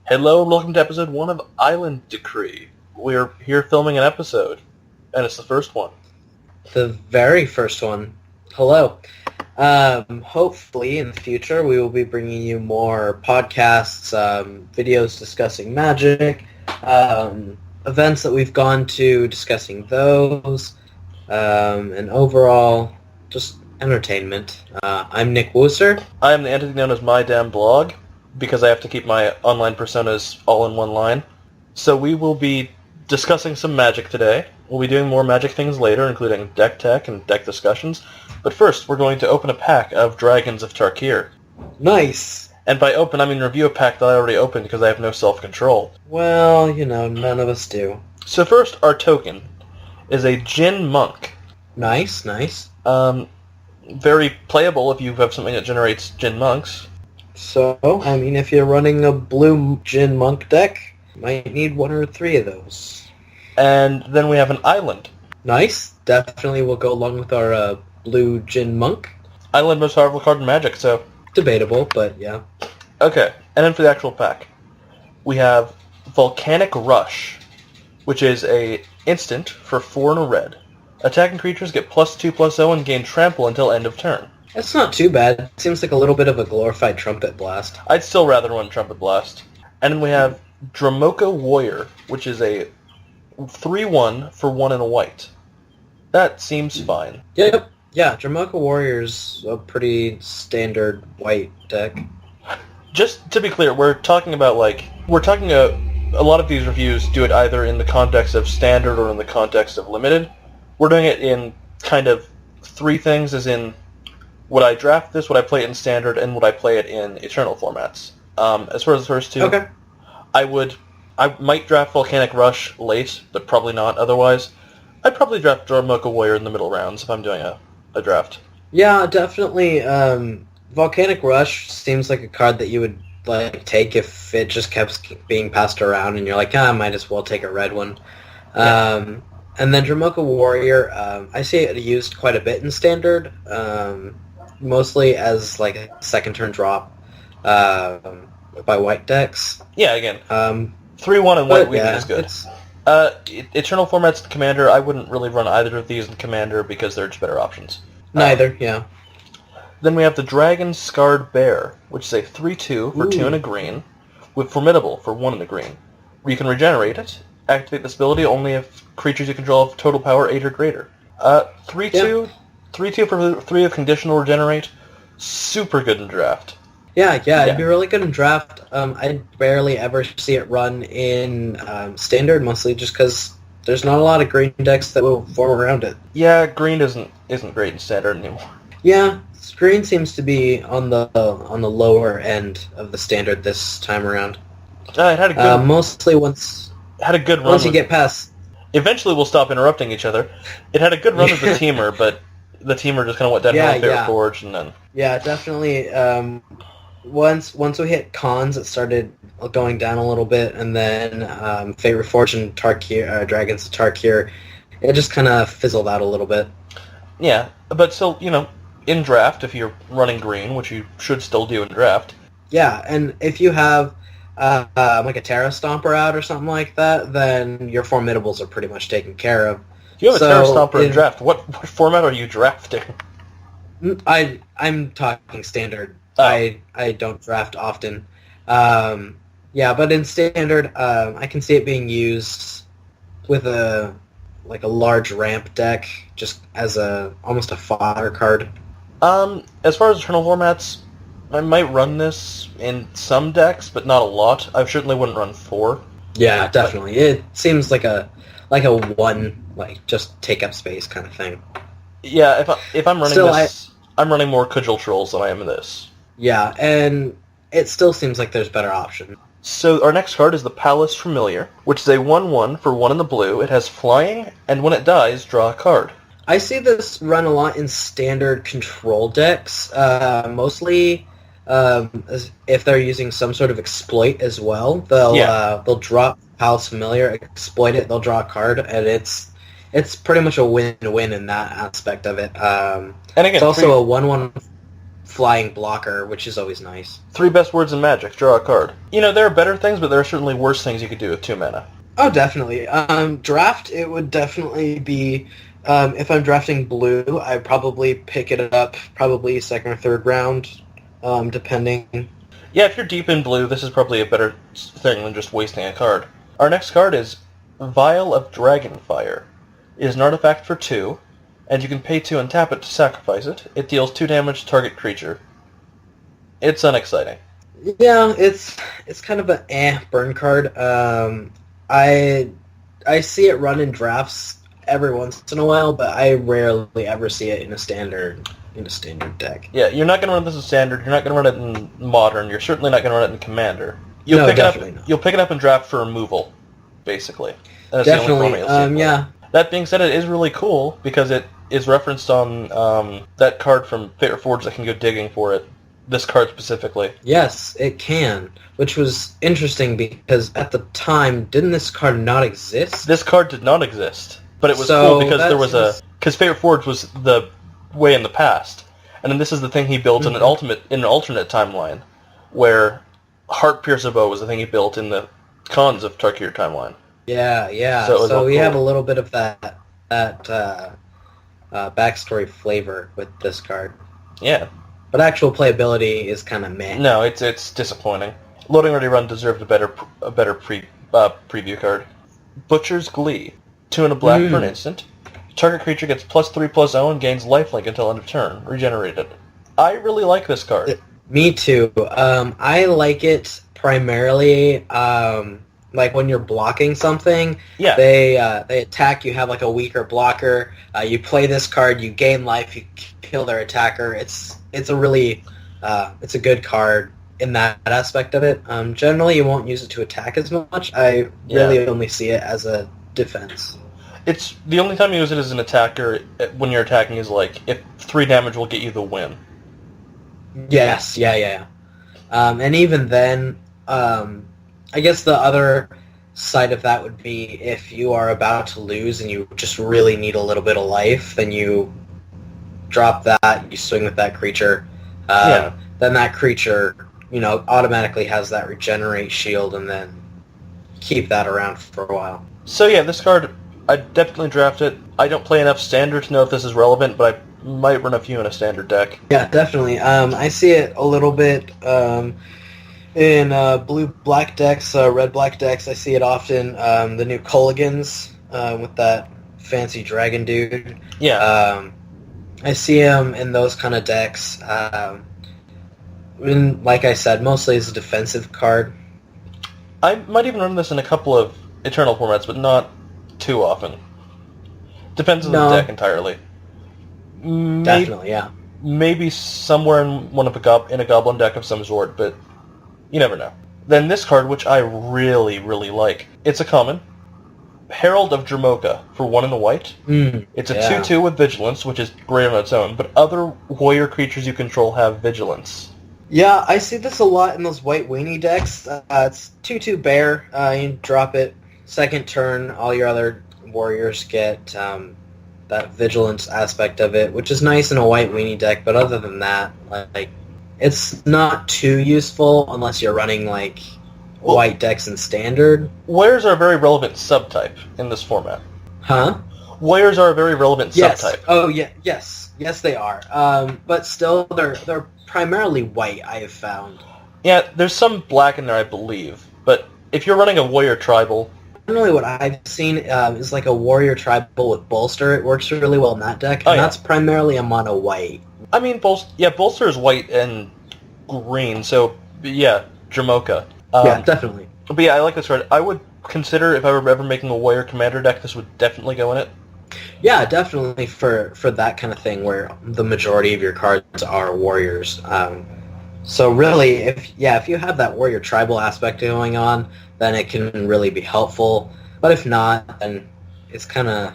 Hello and welcome to episode 1 of Island Decree. We're here filming an episode, and it's the first one. The very first one. Hello. Hopefully in the future we will be bringing you more podcasts, videos discussing magic, events that we've gone to, discussing those, and overall just entertainment. I'm Nick Wooser. I am the entity known as My Damn Blog, because I have to keep my online personas all in one line. So we will be discussing some magic today. We'll be doing more magic things later, including deck tech and deck discussions. But first, we're going to open a pack of Dragons of Tarkir. Nice! And by open, I mean review a pack that I already opened because I have no self-control. Well, none of us do. So first, our token is a Djinn Monk. Nice. Very playable if you have something that generates Djinn Monks. So, if you're running a blue Djinn Monk deck, you might need one or three of those. And then we have an Island. Nice. Definitely will go along with our blue Djinn Monk. Island most powerful card in Magic, so... Debatable, but yeah. Okay, and then for the actual pack, we have Volcano Rush, which is a instant for 4 and a red. Attacking creatures get +2/+0 and gain trample until end of turn. That's not too bad. It seems like a little bit of a glorified Trumpet Blast. I'd still rather run Trumpet Blast. And then we have Draco Warrior, which is a 3/1 for 1 and a white. That seems fine. Yep. Yeah, Draco Warrior's a pretty standard white deck. Just to be clear, we're talking a lot of these reviews do it either in the context of standard or in the context of limited. We're doing it in kind of 3 things, as in, would I draft this, would I play it in standard, and would I play it in Eternal formats? As far as the first 2, okay. I might draft Volcano Rush late, but probably not otherwise. I'd probably draft Draco Warrior in the middle rounds if I'm doing a draft. Yeah, definitely. Volcano Rush seems like a card that you would take if it just kept being passed around and you're like, I might as well take a red one. Yeah. And then Draco Warrior, I see it used quite a bit in Standard, mostly as a second turn drop by white decks. Yeah, again, 3/1 and white weaving is good. Eternal formats Commander, I wouldn't really run either of these in Commander because they're just better options. Neither, yeah. Then we have the Dragon Scarred Bear, which is a 3/2 for 2 and a green, with Formidable for 1 and a green, where you can regenerate it. Activate this ability only if creatures you control have total power 8 or greater. 3/2 for 3 of conditional regenerate. Super good in draft. Yeah, it'd be really good in draft. I barely ever see it run in standard, mostly just because there's not a lot of green decks that will form around it. Yeah, green isn't great in standard anymore. Yeah, green seems to be on the lower end of the standard this time around. It had a good mostly once. Had a good run. Once you get past... Eventually we'll stop interrupting each other. It had a good run with the Teamer, but the Teamer just kind of went downhill with Fair Forge, and then... Yeah, definitely. Once we hit cons, it started going down a little bit, and then Favorite Forge and Tarkir, Dragons of Tarkir, it just kind of fizzled out a little bit. Yeah, but still, in draft, if you're running green, which you should still do in draft... Yeah, and if you have... a Terra Stomper out or something like that, then your Formidables are pretty much taken care of. If you have a Terra Stomper in draft, what format are you drafting? I'm talking standard. Oh. I don't draft often. But in standard, I can see it being used with a large ramp deck, just as almost a fodder card. As far as Eternal formats, I might run this in some decks, but not a lot. I certainly wouldn't run 4. Yeah, definitely. It seems like a one, just take up space kind of thing. Yeah, if I'm running I'm running more Cudgel Trolls than I am this. Yeah, and it still seems like there's better options. So our next card is the Palace Familiar, which is a 1/1 for 1 in the blue. It has flying, and when it dies, draw a card. I see this run a lot in standard control decks, mostly... if they're using some sort of exploit as well, they'll drop Palace Familiar, exploit it, they'll draw a card, and it's pretty much a win-win in that aspect of it. And again, it's also a 1/1 flying blocker, which is always nice. 3 best words in Magic, draw a card. You know, there are better things, but there are certainly worse things you could do with 2 mana. Oh, definitely. Draft, it would definitely be, if I'm drafting blue, I'd probably pick it up probably second or third round, depending. Yeah, if you're deep in blue, this is probably a better thing than just wasting a card. Our next card is Vial of Dragonfire. It is an artifact for 2, and you can pay 2 and tap it to sacrifice it. It deals 2 damage to target creature. It's unexciting. Yeah, it's kind of a burn card. I see it run in drafts every once in a while, but I rarely ever see it in a standard deck. Yeah, you're not going to run this in standard. You're not going to run it in modern. You're certainly not going to run it in commander. No, definitely not. You'll pick it up in draft for removal, basically. That's definitely. The only format you'll see it Yeah. That being said, it is really cool because it is referenced on that card from Favorite Forge that can go digging for it. This card specifically. Yes, it can, which was interesting because at the time, didn't this card not exist? This card did not exist, but it was cool because there was because Favorite Forge was the way in the past, and then this is the thing he built in an alternate timeline, where Heartpiercer Bow was the thing he built in the Khans of Tarkir timeline. Yeah. So we have a little bit of that backstory flavor with this card. Yeah. But actual playability is kind of meh. No, it's disappointing. Loading Ready Run deserved a better preview card. Butcher's Glee. 2 and a black for an instant. Target creature gets +3/+0 and gains lifelink until end of turn. Regenerated. I really like this card. Me too. I like it primarily like when you're blocking something. Yeah. They attack, you have like a weaker blocker. You play this card, you gain life, you kill their attacker. It's a really it's a good card in that aspect of it. Generally, you won't use it to attack as much. I really only see it as a defense. It's the only time you use it as an attacker when you're attacking is like if 3 damage will get you the win. Yes, yeah. And even then, I guess the other side of that would be if you are about to lose and you just really need a little bit of life, then you drop that, you swing with that creature. Then that creature, automatically has that regenerate shield, and then keep that around for a while. So yeah, this card, I definitely draft it. I don't play enough standard to know if this is relevant, but I might run a few in a standard deck. Yeah, definitely. I see it a little bit in blue-black decks, red-black decks. I see it often. The new Colligans with that fancy dragon dude. Yeah. I see him in those kind of decks. Like I said, mostly as a defensive card. I might even run this in a couple of Eternal formats, but not too often. Depends on the deck entirely. Definitely, yeah. Maybe somewhere in a Goblin deck of some sort, but you never know. Then this card, which I really, really like. It's a common. Herald of Jamocha for 1 and a white. It's a 2/2 with Vigilance, which is great on its own, but other warrior creatures you control have Vigilance. Yeah, I see this a lot in those white weenie decks. It's 2/2 bear. You drop it. Second turn, all your other warriors get that vigilance aspect of it, which is nice in a white weenie deck, but other than that, like, it's not too useful unless you're running, like, white decks in standard. Warriors are a very relevant subtype in this format. Huh? Warriors are a very relevant subtype. Oh, yeah, yes. Yes, they are. But still, they're primarily white, I have found. Yeah, there's some black in there, I believe, but if you're running a warrior tribal... Generally what I've seen is like a warrior tribal with bolster. It works really well in that deck, and that's primarily a mono white. I mean, bolster is white and green, so yeah, Jamocha. Yeah, definitely. But yeah, I like this card. I would consider, if I were ever making a warrior commander deck, this would definitely go in it. Yeah, definitely for that kind of thing where the majority of your cards are warriors. So really, if you have that warrior tribal aspect going on, then it can really be helpful. But if not, then it's kind of...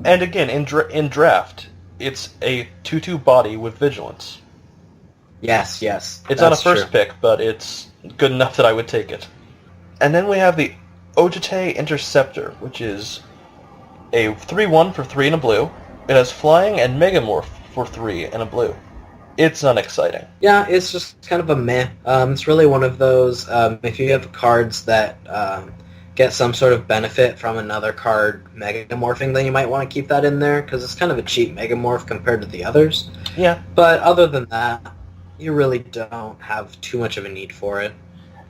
And again, in draft, it's a 2/2 body with Vigilance. Yes. It's not a first pick, but it's good enough that I would take it. And then we have the Tayogi Interceptor, which is a 3/1 for 3 and a blue. It has Flying and Megamorph for 3 and a blue. it's unexciting. Yeah, it's just kind of a meh. It's really one of those, if you have cards that get some sort of benefit from another card megamorphing, then you might want to keep that in there, because it's kind of a cheap megamorph compared to the others. Yeah. But other than that, you really don't have too much of a need for it.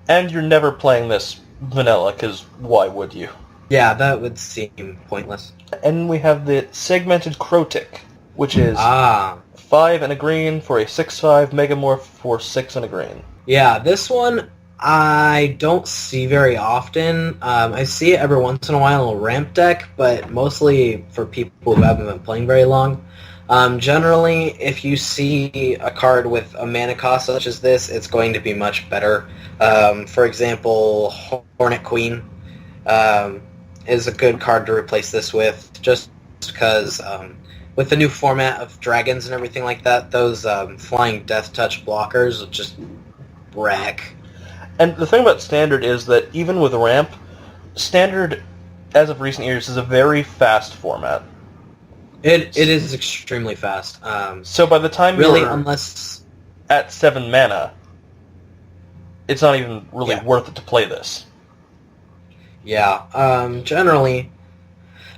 And you're never playing this vanilla, because why would you? Yeah, that would seem pointless. And we have the Segmented Crotic, which is 5 and a green for a 6/5 megamorph for 6 and a green. Yeah, this one I don't see very often. I see it every once in a while in a ramp deck, but mostly for people who haven't been playing very long. Generally, if you see a card with a mana cost such as this, it's going to be much better. For example, Hornet Queen is a good card to replace this with, just because with the new format of dragons and everything like that, those flying death touch blockers will just wreck. And the thing about Standard is that even with ramp, Standard, as of recent years, is a very fast format. It is extremely fast. So by the time really, you're unless at 7 mana, it's not even really worth it to play this. Yeah. Generally,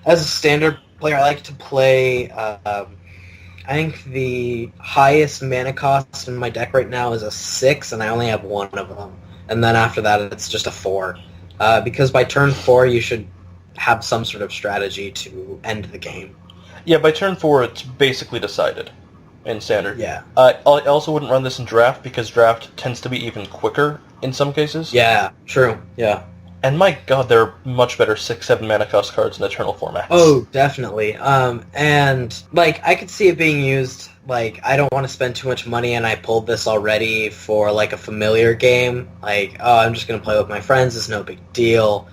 as a Standard player, I like to play. I think the highest mana cost in my deck right now is a 6, and I only have one of them. And then after that, it's just a 4. Because by turn 4, you should have some sort of strategy to end the game. Yeah, by turn 4, it's basically decided in Standard. Yeah. I also wouldn't run this in Draft, because Draft tends to be even quicker in some cases. Yeah, true. Yeah. And my god, there are much better 6-7 mana cost cards in Eternal formats. Oh, definitely. And, like, I could see it being used, like, I don't want to spend too much money and I pulled this already for, like, a familiar game. Like, oh, I'm just going to play with my friends, it's no big deal.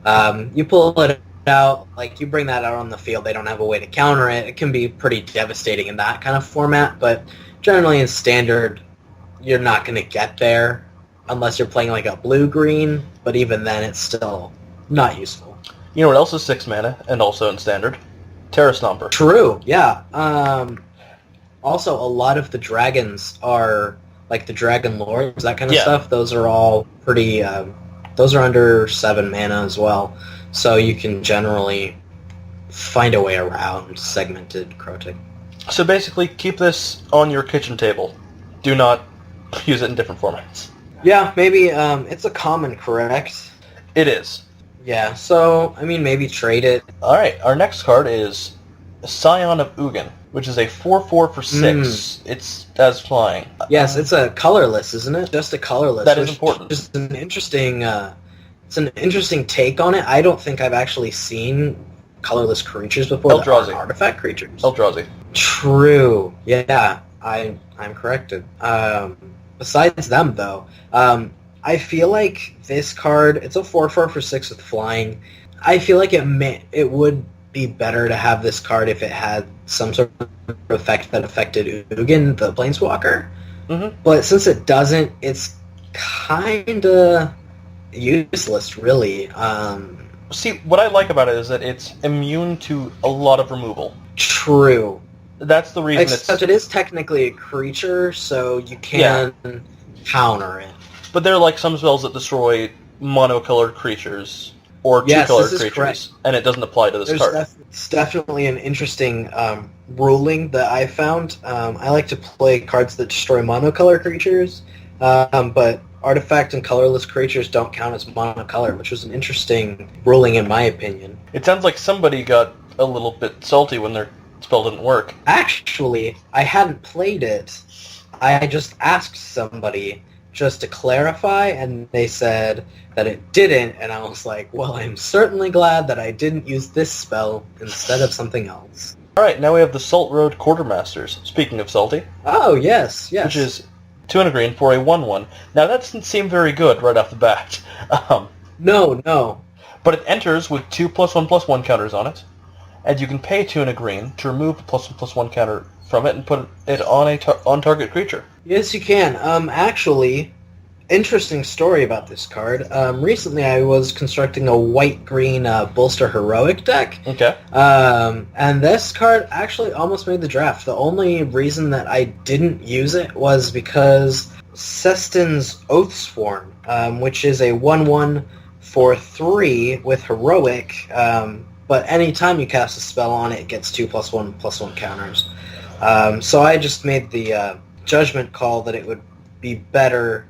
You pull it out, like, you bring that out on the field, they don't have a way to counter it. It can be pretty devastating in that kind of format, but generally in Standard, you're not going to get there unless you're playing, like, a blue-green, but even then, it's still not useful. You know what else is 6 mana, and also in Standard? Terra Stomper. True, yeah. Also, a lot of the dragons are, like, the Dragon Lords, that kind of stuff. Those are all pretty, those are under 7 mana as well. So you can generally find a way around Segmented Crotic. So basically, keep this on your kitchen table. Do not use it in different formats. Yeah, maybe, it's a common, correct? It is. Yeah, so, I mean, maybe trade it. Alright, our next card is Scion of Ugin, which is a 4/4 for 6. It's as flying. Yes, it's a colorless, isn't it? Just a colorless. That is important. Which is an interesting, it's an interesting take on it. I don't think I've actually seen colorless creatures before that aren't artifact creatures. Eldrazi. True. Yeah, I'm corrected. Besides them, though, I feel like this card, it's a 4/4 for 6 with flying. I feel like it would be better to have this card if it had some sort of effect that affected Ugin, the Planeswalker. Mm-hmm. But since it doesn't, it's kind of useless, really. See, what I like about it is that it's immune to a lot of removal. True. That's the reason Except it is technically a creature, so you can counter it. But there are like some spells that destroy monocolored creatures or two-colored creatures, correct. And it doesn't apply to this card. It's definitely an interesting ruling that I found. I like to play cards that destroy monocolor creatures, but artifact and colorless creatures don't count as monocolor, which was an interesting ruling in my opinion. It sounds like somebody got a little bit salty when their spell didn't work. Actually, I hadn't played it. I just asked somebody just to clarify, and they said that it didn't, and I was like, well, I'm certainly glad that I didn't use this spell instead of something else. Alright, now we have the Salt Road Quartermasters. Speaking of salty. Oh, yes. Which is 2 and a green for a 1/1. Now, that doesn't seem very good right off the bat. No. But it enters with 2+1/+1 counters on it, and you can pay 2 and a green to remove the +1/+1 counter from it and put it on on target creature. Yes, you can. Actually, interesting story about this card. Recently, I was constructing a white-green bolster heroic deck. Okay. And this card actually almost made the draft. The only reason that I didn't use it was because Seston's Oathsworn, which is a 1/1 for 3 with heroic, but anytime you cast a spell on it, it gets 2+1/+1 counters. So I just made the judgment call that it would be better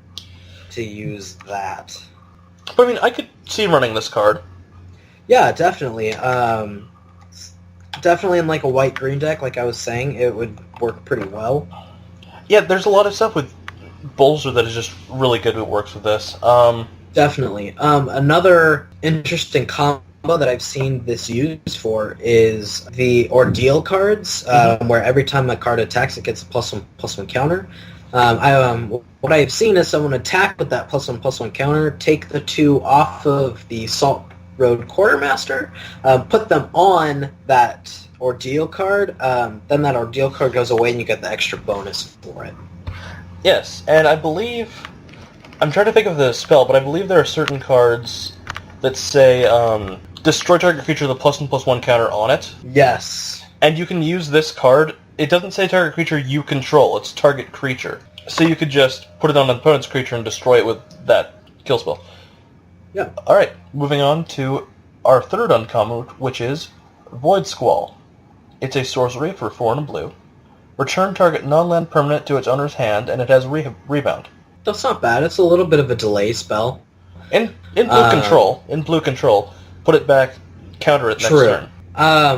to use that. But I mean, I could see running this card. Yeah, definitely. Definitely in like a white-green deck, like I was saying, it would work pretty well. Yeah, there's a lot of stuff with Bolster that is just really good that works with this. Definitely. Another interesting combo that I've seen this used for is the Ordeal cards, where every time a card attacks, it gets a +1/+1 counter. What I have seen is someone attack with that +1/+1 counter, take the 2 off of the Salt Road Quartermaster, put them on that Ordeal card, then that Ordeal card goes away and you get the extra bonus for it. Yes, and I believe... I'm trying to think of the spell, but I believe there are certain cards that say, destroy target creature with a +1/+1 counter on it. Yes. And you can use this card. It doesn't say target creature you control, it's target creature. So you could just put it on an opponent's creature and destroy it with that kill spell. Yeah. Alright, moving on to our third uncommon, which is Void Squall. It's a sorcery for 4 and a blue. Return target non-land permanent to its owner's hand, and it has rebound. That's not bad. It's a little bit of a delay spell. In blue control, put it back, counter it next turn.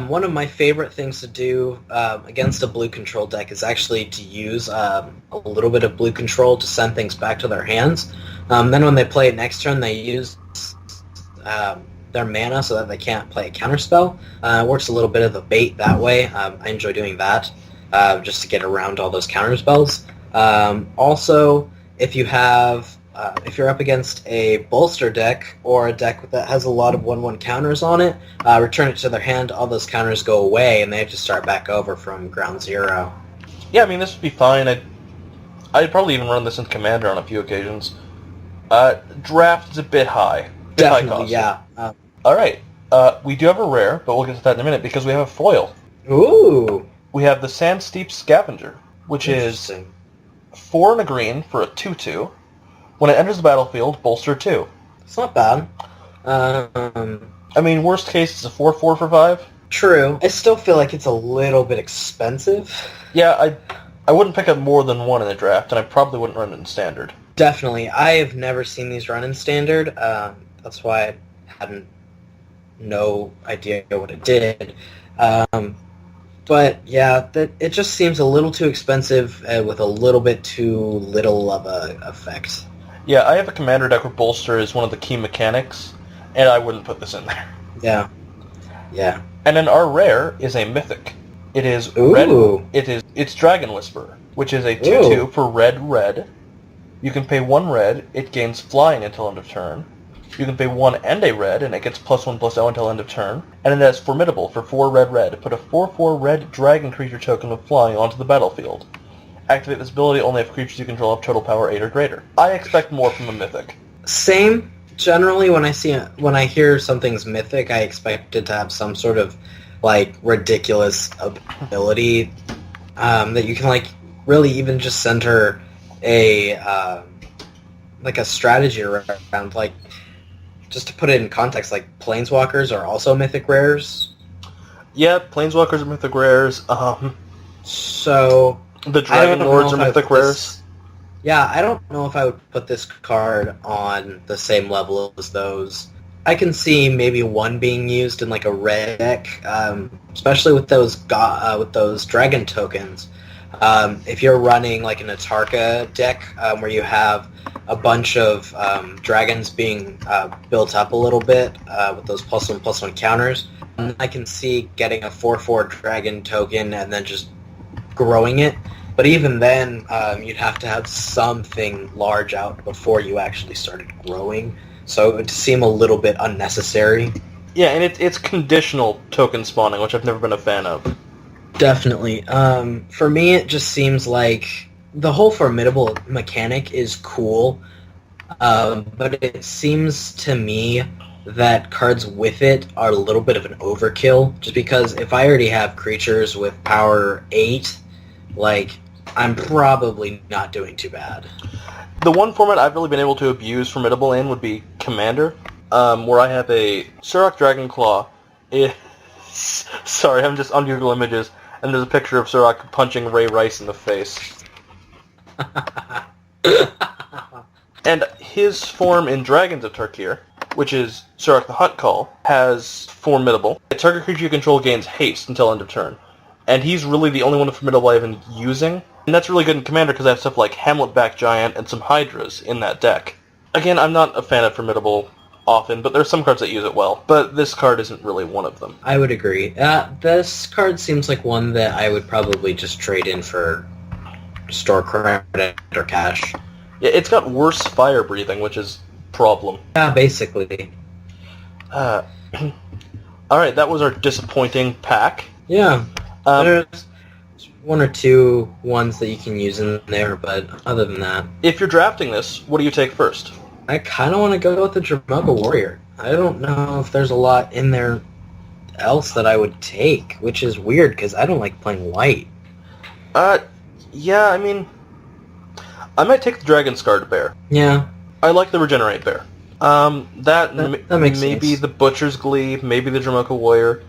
One of my favorite things to do against a blue control deck is actually to use a little bit of blue control to send things back to their hands. Then when they play it next turn, they use their mana so that they can't play a counterspell. It works a little bit of a bait that way. I enjoy doing that just to get around all those counterspells. Also, if you're up against a bolster deck or a deck that has a lot of 1/1 counters on it, return it to their hand, all those counters go away, and they have to start back over from ground zero. Yeah, I mean, this would be fine. I'd probably even run this in Commander on a few occasions. Draft is a bit high. Definitely, yeah. Alright, we do have a rare, but we'll get to that in a minute because we have a foil. Ooh! We have the Sand Steep Scavenger, which is 4 and a green for a 2/2. When it enters the battlefield, bolster 2. It's not bad. I mean, worst case, it's a 4/4 for 5. True. I still feel like it's a little bit expensive. Yeah, I wouldn't pick up more than 1 in the draft, and I probably wouldn't run it in Standard. Definitely. I have never seen these run in Standard. That's why I hadn't no idea what it did. But yeah, it just seems a little too expensive with a little bit too little of a effect. Yeah, I have a Commander deck where bolster is one of the key mechanics, and I wouldn't put this in there. Yeah. Yeah. And then our rare is a mythic. It is red. It's Dragon Whisperer, which is a 2/2 for red. You can pay 1 red, it gains flying until end of turn. You can pay 1 and a red, and it gets +1/+0 until end of turn. And then it has Formidable for 4 red. Put a 4/4 red dragon creature token with flying onto the battlefield. Activate this ability only if creatures you control have total power 8 or greater. I expect more from a mythic. Same. Generally, when I hear something's mythic, I expect it to have some sort of like ridiculous ability that you can like really even just center a like a strategy around. Like, just to put it in context, like Planeswalkers are also mythic rares. Yeah, Planeswalkers are mythic rares. So the Dragon Lords are mythic rares. Yeah, I don't know if I would put this card on the same level as those. I can see maybe 1 being used in like a red deck, especially with those dragon tokens. If you're running like an Atarka deck where you have a bunch of dragons being built up a little bit with those +1/+1 counters, I can see getting a 4/4 dragon token and then just growing it. But even then, you'd have to have something large out before you actually started growing. So it would seem a little bit unnecessary. Yeah, and it's conditional token spawning, which I've never been a fan of. Definitely. For me, it just seems like the whole formidable mechanic is cool, But it seems to me that cards with it are a little bit of an overkill, just because if I already have creatures with power 8, like, I'm probably not doing too bad. The one format I've really been able to abuse Formidable in would be Commander, where I have a Surrak Dragonclaw. Sorry, I'm just on Google Images, and there's a picture of Surrak punching Ray Rice in the face. And his form in Dragons of Tarkir, which is Surrak the Hunt Call, has Formidable. A target creature you control gains haste until end of turn. And he's really the only one with Formidable I've been using. And that's really good in Commander because I have stuff like Hamletback Giant and some Hydras in that deck. Again, I'm not a fan of Formidable often, but there's some cards that use it well. But this card isn't really one of them. I would agree. This card seems like one that I would probably just trade in for store credit or cash. Yeah, it's got worse fire breathing, which is a problem. Yeah, basically. Alright, that was our disappointing pack. Yeah. There's one or two ones that you can use in there, but other than that... If you're drafting this, what do you take first? I kind of want to go with the Jamocha Warrior. I don't know if there's a lot in there else that I would take, which is weird, because I don't like playing white. Yeah, I mean... I might take the Dragon Scarred Bear. Yeah. I like the Regenerate Bear. That makes maybe sense. the Butcher's Glee, maybe the Jamocha Warrior.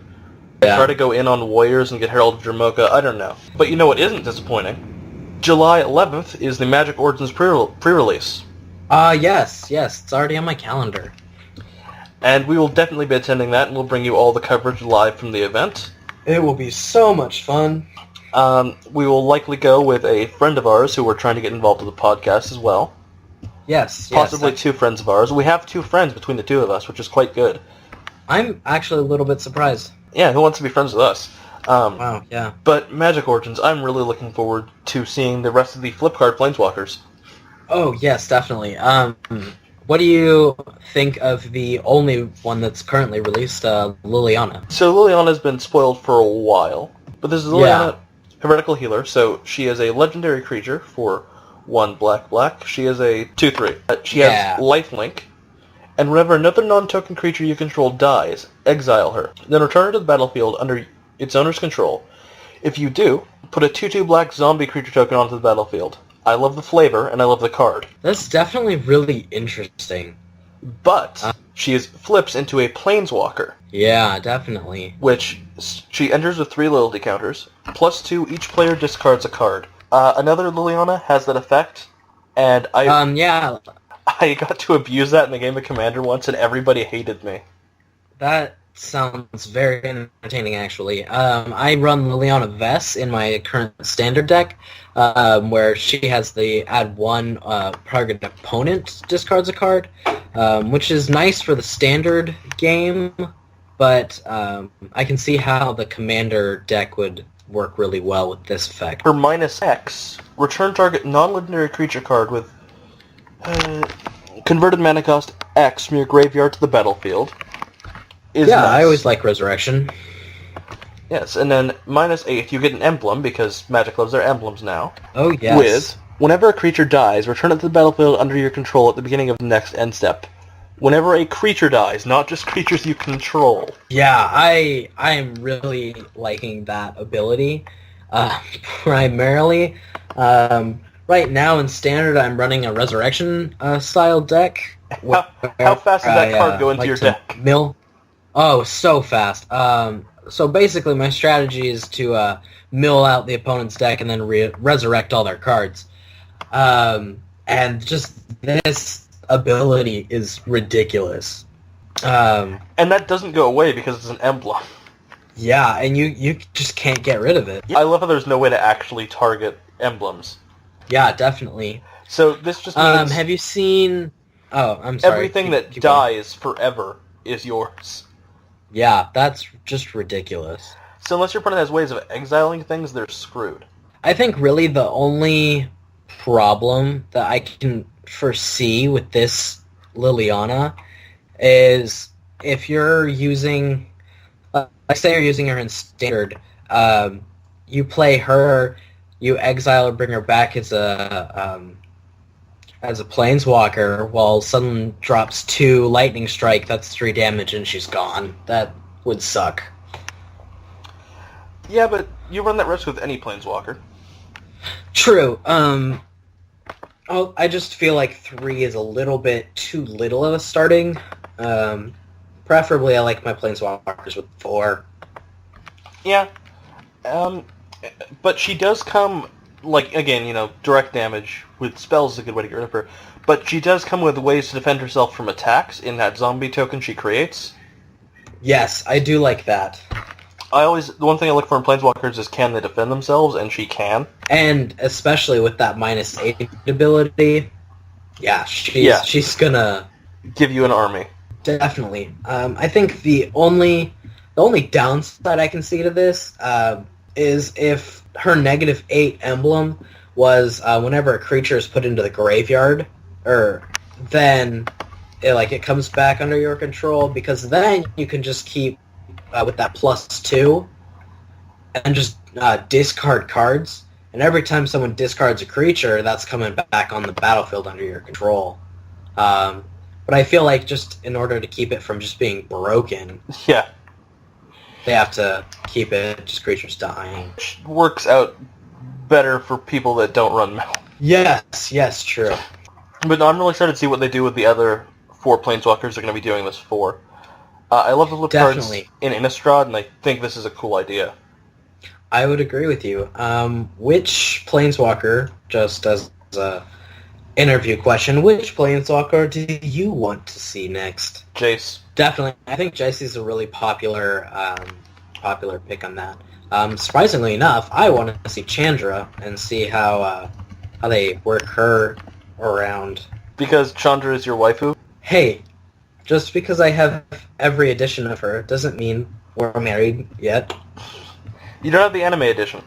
Yeah. Try to go in on Warriors and get Herald of Jamocha, I don't know. But you know what isn't disappointing? July 11th is the Magic Origins pre-release. Yes, it's already on my calendar. And we will definitely be attending that, and we'll bring you all the coverage live from the event. It will be so much fun. We will likely go with a friend of ours who we're trying to get involved with the podcast as well. Yes. Possibly two friends of ours. We have 2 friends between the two of us, which is quite good. I'm actually a little bit surprised. Yeah, who wants to be friends with us? Wow, yeah. But Magic Origins, I'm really looking forward to seeing the rest of the flip card Planeswalkers. Oh, yes, definitely. What do you think of the only one that's currently released, Liliana? So Liliana's been spoiled for a while, but this is Liliana, Heretical Healer, so she is a legendary creature for 1 black. She is a 2/3. She has lifelink, and whenever another non-token creature you control dies, exile her. Then return her to the battlefield under its owner's control. If you do, put a 2/2 black zombie creature token onto the battlefield. I love the flavor, and I love the card. That's definitely really interesting. But she flips into a Planeswalker. Yeah, definitely. Which she enters with 3 loyalty counters. +2, each player discards a card. Another Liliana has that effect, and I got to abuse that in the game of Commander once, and everybody hated me. That sounds very entertaining, actually. I run Liliana Vess in my current standard deck, where she has the add 1 target opponent discards a card, which is nice for the standard game, but I can see how the Commander deck would work really well with this effect. For -X, return target non-legendary creature card with converted mana cost X from your graveyard to the battlefield. Nice. I always like Resurrection. Yes, and then -8, you get an emblem, because Magic loves their emblems now. Oh, yes. With, whenever a creature dies, return it to the battlefield under your control at the beginning of the next end step. Whenever a creature dies, not just creatures you control. Yeah, I am really liking that ability. Primarily, right now in Standard, I'm running a Resurrection style deck. How fast does that card go into your deck? Mill. Oh, so fast. So basically, my strategy is to mill out the opponent's deck and then resurrect all their cards. And just this ability is ridiculous. And that doesn't go away because it's an emblem. Yeah, and you just can't get rid of it. I love how there's no way to actually target emblems. Yeah, definitely. So this just means... have you seen... Oh, I'm sorry. Everything that dies forever is yours. Yeah, that's just ridiculous. So unless your opponent has ways of exiling things, they're screwed. I think really the only problem that I can foresee with this Liliana is if you're using... let's say you're using her in Standard. You play her, you exile or bring her back as a as a planeswalker, while someone drops 2 lightning strike, that's 3 damage and she's gone. That would suck. Yeah, but you run that risk with any planeswalker. True. I just feel like 3 is a little bit too little of a starting. Preferably, I like my planeswalkers with 4. Yeah. But she does come, like, again, direct damage with spells is a good way to get rid of her. But she does come with ways to defend herself from attacks in that zombie token she creates. Yes, I do like that. The one thing I look for in planeswalkers is can they defend themselves, and she can. And especially with that -8 ability, she's gonna give you an army. Definitely. I think the only downside I can see to this is if her -8 emblem was whenever a creature is put into the graveyard, then it comes back under your control, because then you can just keep with that +2 and just discard cards, and every time someone discards a creature, that's coming back on the battlefield under your control. But I feel like just in order to keep it from just being broken, yeah, they have to keep it just creatures dying. Which works out better for people that don't run Mel. Yes, true. But no, I'm really excited to see what they do with the other 4 planeswalkers they're going to be doing this for. I love the flip cards in Innistrad, and I think this is a cool idea. I would agree with you. Which planeswalker, just as a interview question, which planeswalker do you want to see next? Jace. Definitely. I think Jace is a really popular pick on that. Surprisingly enough, I want to see Chandra and see how they work her around. Because Chandra is your waifu? Hey, just because I have every edition of her doesn't mean we're married yet. You don't have the anime edition.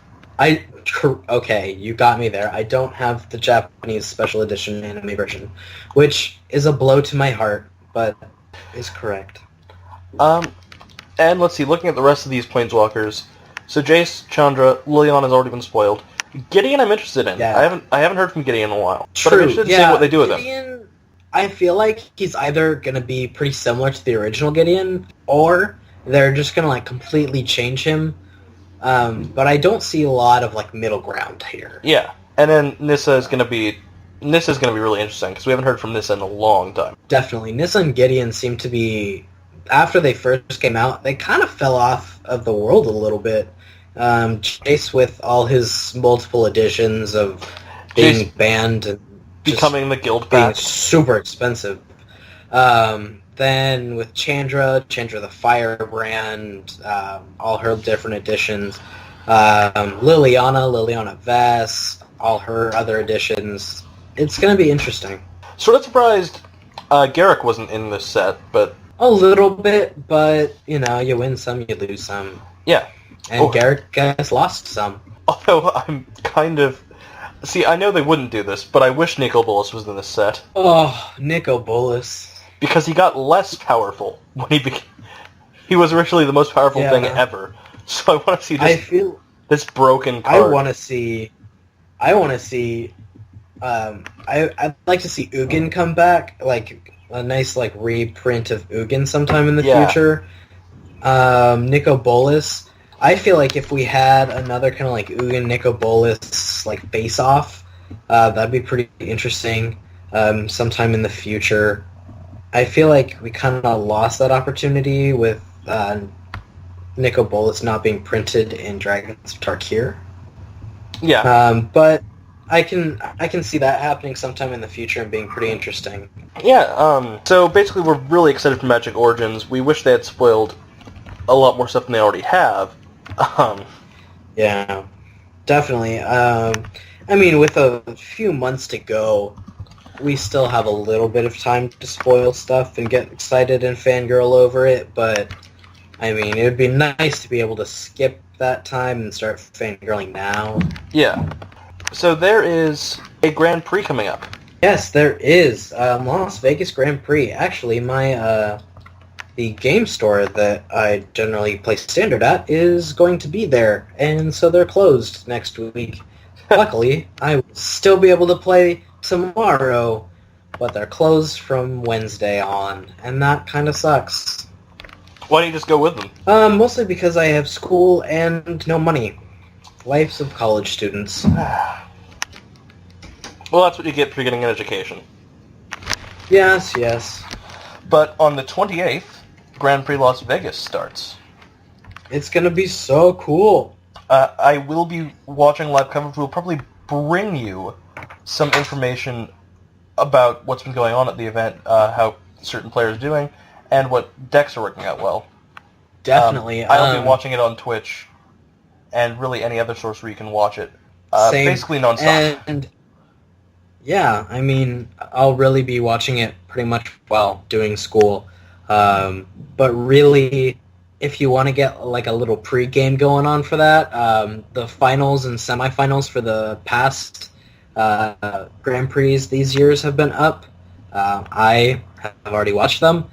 Okay, you got me there. I don't have the Japanese special edition anime version, which is a blow to my heart, but is correct. And let's see, looking at the rest of these planeswalkers, so Jace, Chandra, Liliana has already been spoiled. Gideon I'm interested in. Yeah. I haven't heard from Gideon in a while. True. But I'm interested in seeing what they do with Gideon, him. I feel like he's either going to be pretty similar to the original Gideon, or they're just going to completely change him. But I don't see a lot of middle ground here. Yeah, and then Nissa is going to be really interesting because we haven't heard from Nissa in a long time. Definitely, Nissa and Gideon seem to be, after they first came out, they kind of fell off of the world a little bit. Chase with all his multiple editions of being banned and becoming the guild being patch. super expensive. Then with Chandra the Firebrand, all her different editions. Liliana Vess, all her other editions. It's going to be interesting. Sort of surprised Garrick wasn't in this set, but... A little bit, but, you win some, you lose some. Yeah. And Garrick has lost some. Although I'm kind of... See, I know they wouldn't do this, but I wish Nico Bolas was in this set. Oh, Nico Bolas. Because he got less powerful when he was originally the most powerful thing ever. So I want to see this broken card. I'd like to see Ugin come back, a nice reprint of Ugin sometime in the future. Nico Bolas. I feel like if we had another kind of Ugin Nico Bolas face off, that'd be pretty interesting. Sometime in the future. I feel like we kind of lost that opportunity with Nico Bolas not being printed in Dragons of Tarkir. Yeah. But I can see that happening sometime in the future and being pretty interesting. Yeah. So basically, we're really excited for Magic Origins. We wish they had spoiled a lot more stuff than they already have. Yeah, definitely. With a few months to go, we still have a little bit of time to spoil stuff and get excited and fangirl over it, but, it would be nice to be able to skip that time and start fangirling now. Yeah. So there is a Grand Prix coming up. Yes, there is. Las Vegas Grand Prix. Actually, the game store that I generally play Standard at is going to be there, and so they're closed next week. Luckily, I will still be able to play tomorrow, but they're closed from Wednesday on, and that kind of sucks. Why don't you just go with them? Mostly because I have school and no money. Lives of college students. Well, that's what you get for getting an education. Yes, yes. But on the 28th, Grand Prix Las Vegas starts. It's gonna be so cool. I will be watching live coverage. We'll probably bring you some information about what's been going on at the event, how certain players are doing, and what decks are working out well. Definitely. I'll be watching it on Twitch, and really any other source where you can watch it. Same. Basically nonstop. And yeah, I mean, I'll really be watching it pretty much while doing school. But really, if you want to get like a little pre-game going on for that, the finals and semifinals for the past Grand Prix these years have been up. I have already watched them.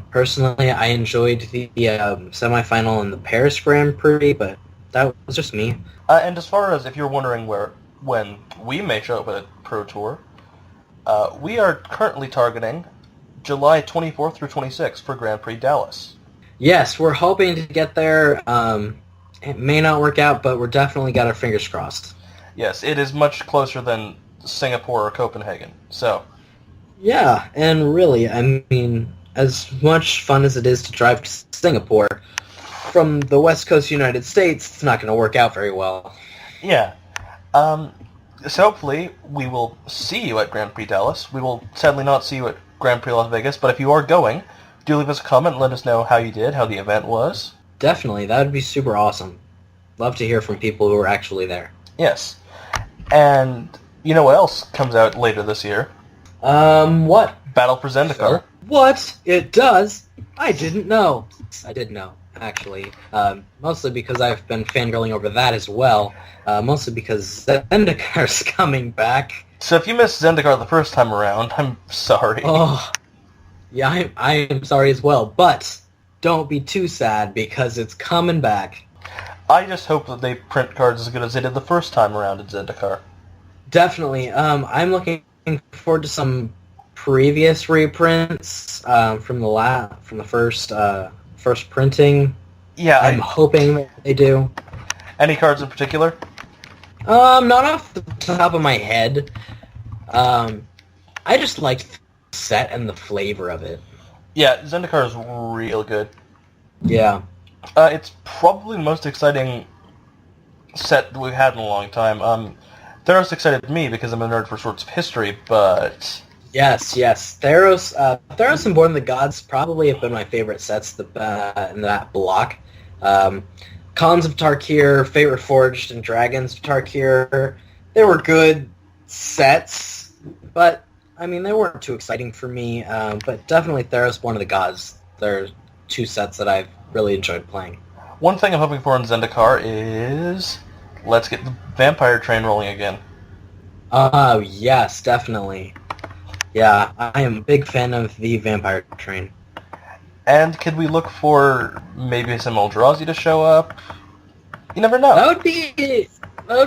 Personally, I enjoyed the semifinal in the Paris Grand Prix, but that was just me. And as far as if you're wondering when we may show up at a Pro Tour, we are currently targeting July 24th through 26th for Grand Prix Dallas. Yes, we're hoping to get there. It may not work out, but we're definitely got our fingers crossed. Yes, it is much closer than Singapore or Copenhagen. So, yeah, and really, I mean, as much fun as it is to drive to Singapore, from the West Coast United States, it's not going to work out very well. yeah. So hopefully we will see you at Grand Prix Dallas. We will sadly not see you at Grand Prix Las Vegas, but if you are going, do leave us a comment and let us know how you did, how the event was. Definitely, that would be super awesome. Love to hear from people who are actually there. Yes. And you know what else comes out later this year? What? Battle for Zendikar. What? It does? I didn't know. I did know, actually. Mostly because I've been fangirling over that as well. Mostly because Zendikar's coming back. So if you missed Zendikar the first time around, I'm sorry. Oh, yeah, I am sorry as well. But don't be too sad because it's coming back. I just hope that they print cards as good as they did the first time around at Zendikar. Definitely. I'm looking forward to some previous reprints from the first printing. Yeah, I'm hoping that they do. Any cards in particular? Not off the top of my head. I just liked the set and the flavor of it. Yeah, Zendikar is real good. Yeah. It's probably the most exciting set that we've had in a long time. Theros excited me because I'm a nerd for sorts of history, but... Yes. Theros and Born of the Gods probably have been my favorite sets in that block. Khans of Tarkir, Fate Reforged, and Dragons of Tarkir, they were good sets, but, I mean, they weren't too exciting for me, but definitely Theros, Born of the Gods, they're two sets that I've really enjoyed playing. One thing I'm hoping for in Zendikar is... let's get the vampire train rolling again. Yes, definitely. Yeah, I am a big fan of the vampire train. And could we look for maybe some Eldrazi to show up? You never know. That would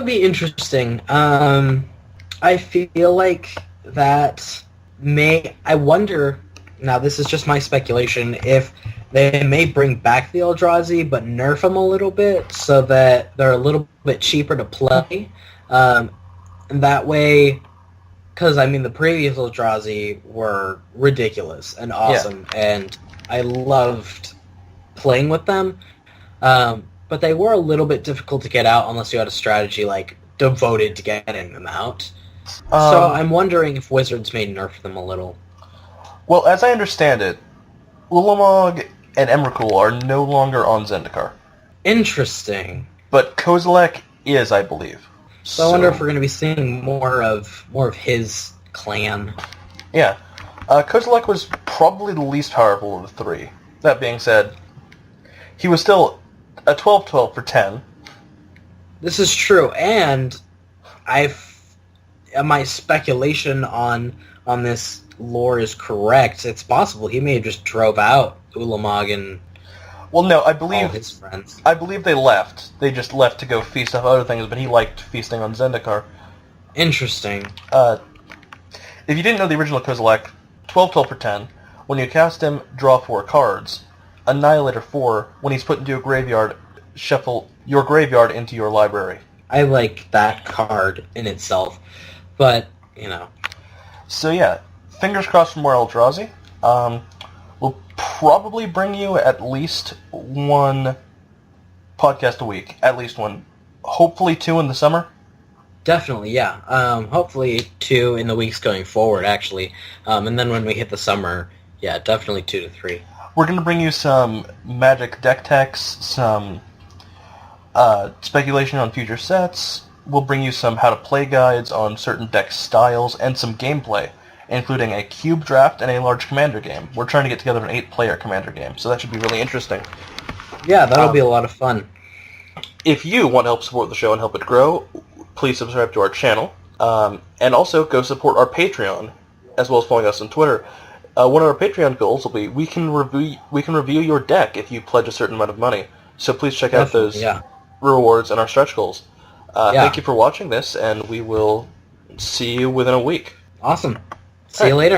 be interesting. I feel like that I wonder, now this is just my speculation, if they may bring back the Eldrazi but nerf them a little bit so that they're a little bit cheaper to play. And that way, because, I mean, the previous Eldrazi were ridiculous and awesome, and I loved playing with them, but they were a little bit difficult to get out unless you had a strategy, like, devoted to getting them out. So I'm wondering if Wizards may nerf them a little. Well, as I understand it, Ulamog and Emrakul are no longer on Zendikar. Interesting. But Kozilek is, I believe. So I wonder if we're going to be seeing more of his clan. Yeah. Kozilek was probably the least powerful of the three. That being said, he was still a 12/12 for 10. This is true, and my speculation on this lore is correct. It's possible he may have just drove out Ulamog and well, no, I all believe his friends. I believe they left. They just left to go feast off other things, but he liked feasting on Zendikar. Interesting. If you didn't know the original Kozilek, 12/12 for 10. When you cast him, draw 4 cards. Annihilator 4. When he's put into a graveyard, shuffle your graveyard into your library. I like that card in itself, but, you know. So yeah, fingers crossed for more Eldrazi. We'll probably bring you at least one podcast a week. At least one. Hopefully 2 in the summer. Definitely, yeah. Hopefully 2 in the weeks going forward, actually. And then when we hit the summer, yeah, definitely 2 to 3. We're going to bring you some Magic deck techs, some speculation on future sets. We'll bring you some how-to-play guides on certain deck styles, and some gameplay, including a cube draft and a large commander game. We're trying to get together an 8-player commander game, so that should be really interesting. Yeah, that'll be a lot of fun. If you want to help support the show and help it grow, please subscribe to our channel, and also go support our Patreon, as well as following us on Twitter. One of our Patreon goals will be we can review your deck if you pledge a certain amount of money. So please check out those rewards and our stretch goals. Thank you for watching this, and we will see you within a week. Awesome. See you later.